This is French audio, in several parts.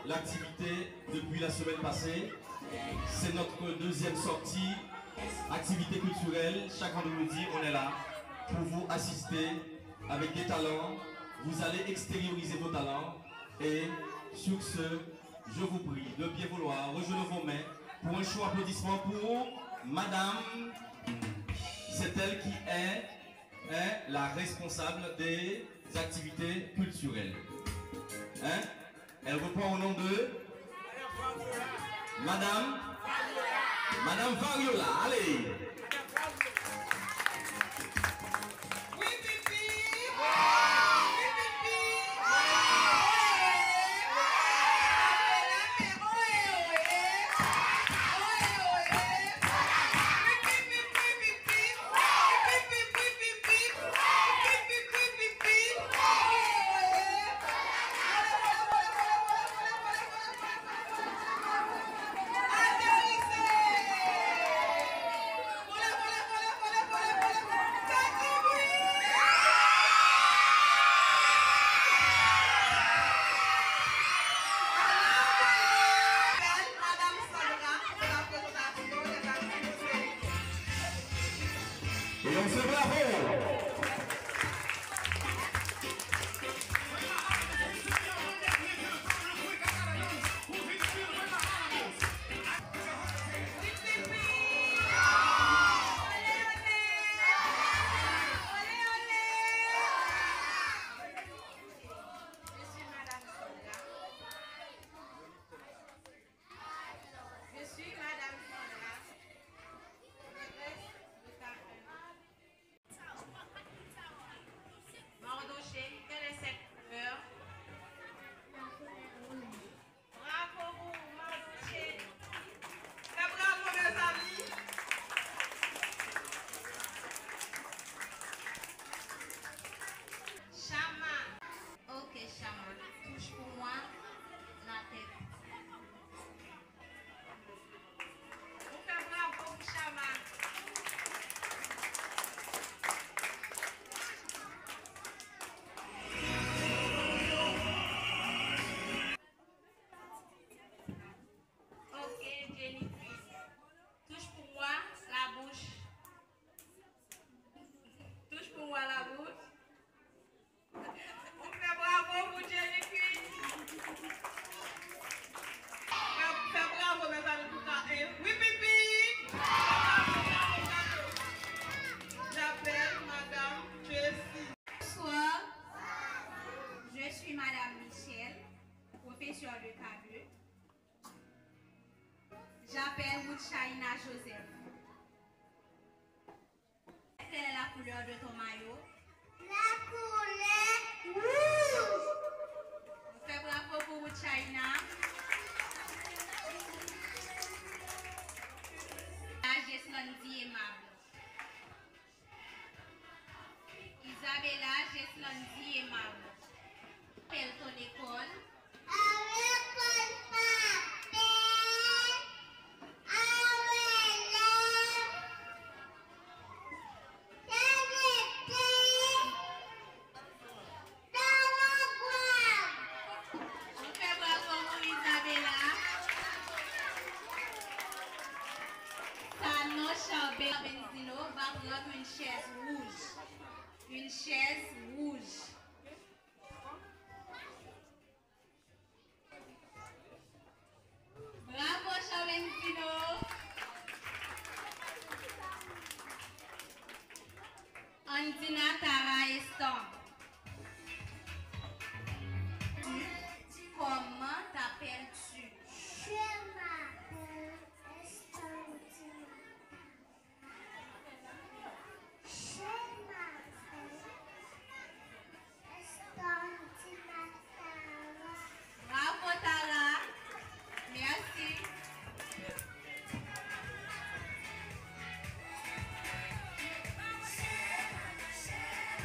l'activité depuis la semaine passée. C'est notre deuxième sortie, activité culturelle. Chaque vendredi, on est là pour vous assister avec des talents. Vous allez extérioriser vos talents. Et sur ce, je vous prie de bien vouloir rejoindre vos mains pour un chaud applaudissement pour Madame. C'est elle qui est la responsable des activités culturelles. Hein? Elle reprend au nom de Madame Variola. Allez. Et on fait bravo! Touche pour moi la tête. On fait bravo pour Chama. Ok, Jenny. Touche pour moi la bouche. Touche pour moi la bouche. On fait bravo pour Jenny. Bravo mes amis pour ça. Oui, pipi. J'appelle Madame Jessie. Bonsoir. Je suis Madame Michel, professeure de K2. J'appelle Moutchaïna Joseph. Quelle est la couleur de ton maillot? La couleur rouge. On fait bravo pour Moutchaïna. Geslandi aimable. Isabella Geslandi aimable. Quelle ton école? Avec le papier. On fait bravo pour Isabella. Sano Charbel Benzino va prendre une chaise rouge. Une chaise rouge. Bravo Chaventino. Andina Tara Eston. Comment t'appelles-tu? Je m'appelle Estandina. Je m'appelle Estandina Tara. Bravo Tara. Merci.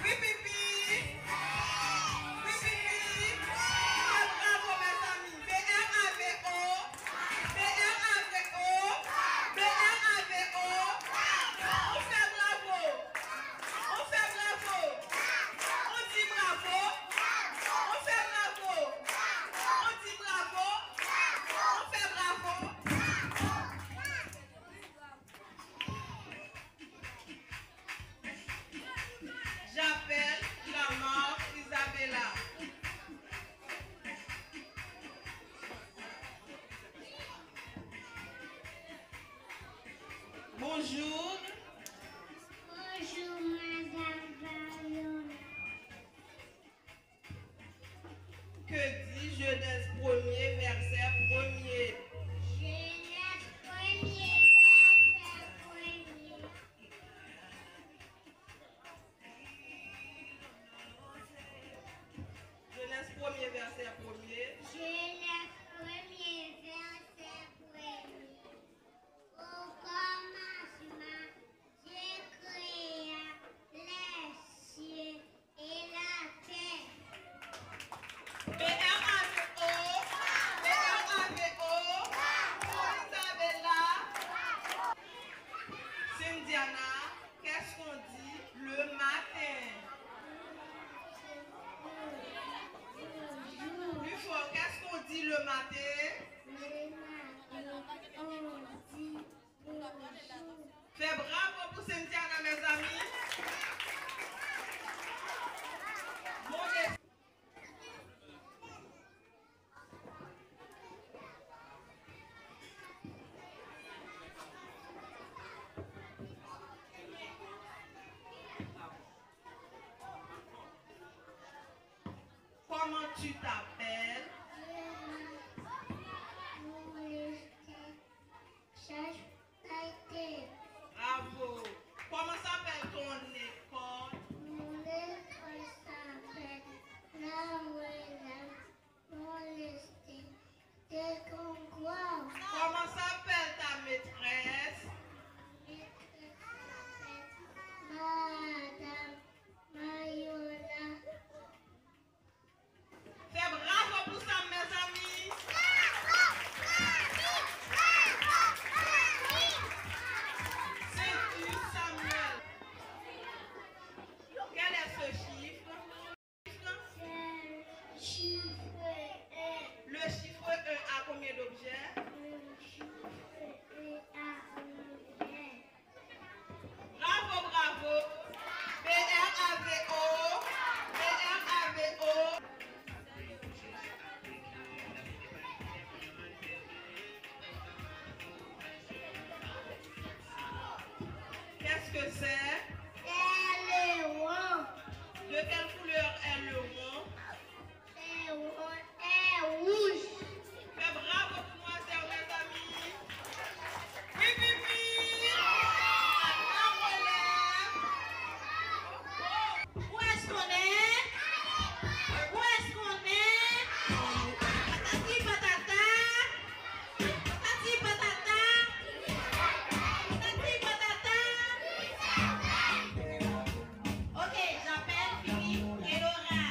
Oui, pipi. Bonjour. Bonjour, Madame Valola. Que dit Genèse 1er, verset 1er? Genèse 1er, verset 1er. Genèse 1er, verset 1er. Genèse 1er, verset 1er. Au commencement, Dieu créa les cieux et la terre. B-R-A-V-O. B-R-A-V-O. Vous avez là. Cindiana, qu'est-ce qu'on dit le matin? Plus fort, qu'est-ce qu'on dit le matin? Fais bravo pour Cindiana, mes amis. Bon, comment tu t'appelles? Bravo. Comment s'appelle ton école? Comment s'appelle ta maîtresse? Madame Mayola. Fais bravo pour ça, mes amis. C'est du Samuel. Quel est ce chiffre? Le chiffre 1 a combien d'objets? Bravo, bravo. B-R-A-V-O. B-R-A-V-O. Qu'est-ce que c'est? De quelle couleur est le rond? Fais bravo pour moi, c'est mes amis. Oui, oui, oui. La relève. Où est-ce qu'on est? Où est-ce qu'on est? Patati patata. Patati patata. Patati patata. Ok, j'appelle Philippe et Laura.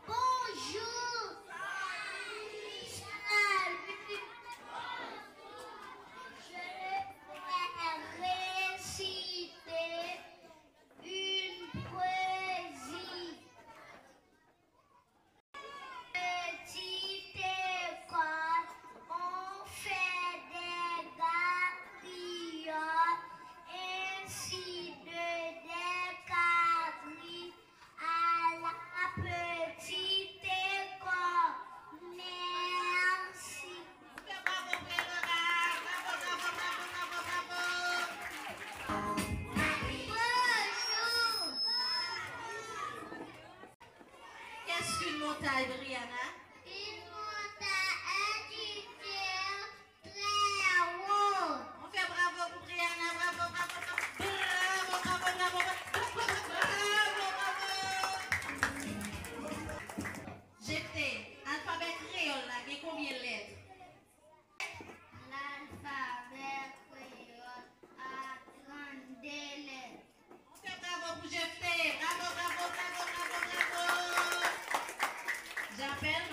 Bonjour. Je vais réciter une poésie. Petite école, on fait des gabrioles, ainsi de décabris à la petite école. Merci. Bravo, Laura. Bravo, bravo, bravo, bravo, bravo. Bonjour. Qu'est-ce qu'une montagne, Brianna? Une montagne est très haut. On fait bravo pour Brianna. Bravo, bravo, bravo. Bravo, bravo, bravo, bravo, bravo. J'étais alphabet créole, là, il y a combien de lettres? L'alphabet créole a 32 lettres. On fait bravo pour Jephté. Bravo, bravo, bravo, bravo, bravo. J'appelle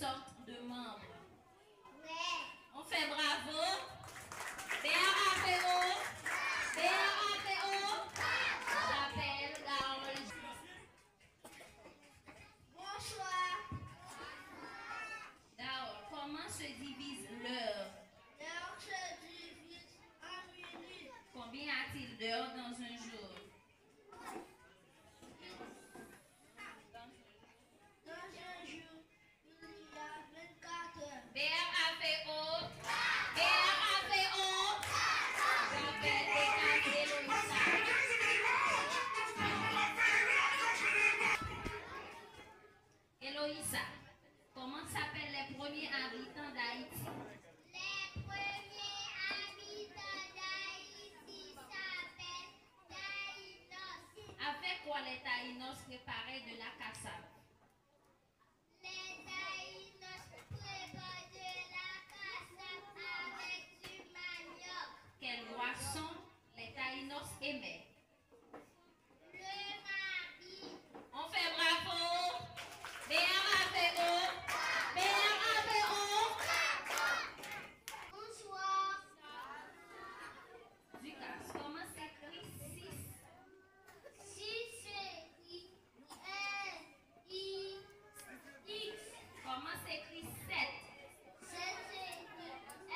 sorte de membres? Vrai. On fait bravo. BRAPO. BRAPO. J'appelle Garol. Bonsoir. Garol, comment se divise l'heure? L'heure se divise en minutes. Combien a-t-il d'heures dans un jour? Dans un jour, il y a 24 heures. BRAPO. BRAPO. J'appelle Eloïsa. Eloïsa, comment s'appellent les premiers habitants d'Haïti? Les premiers habitants d'Haïti s'appellent Taïnos. Avec quoi les Taïnos préparaient de la cassave? Les Taïnos préparent de la cassave avec du manioc. Quelle boisson les Taïnos aimaient? Le mabi. On fait bravo! BRAPO! BRAPO! Bonsoir. Lucas, comment s'écrit 6? Si c'est I-N-I-X. Comment s'écrit 7? C'est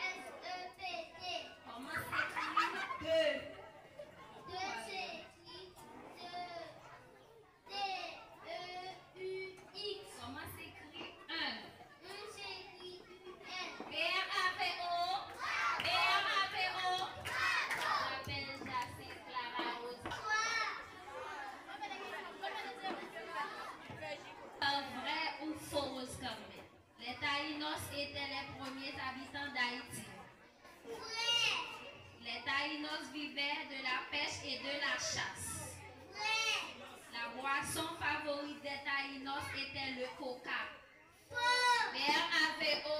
S-E-P-T. Comment s'écrit 2? Deux c'est T-E-U-X. Comment s'écrit 1? Un c'est I-U-N. BRAPO! BRAPO! J'appelle Jacinthe Clara Rose. Vrai ou faux, Rose Carmen? Les Taïnos étaient les premiers habitants d'Haïti. Vrai. Les Taïnos vivaient de la pêche et de la chasse. Vrai. La boisson favorite des Taïnos était le coca. Faux. BRAPO!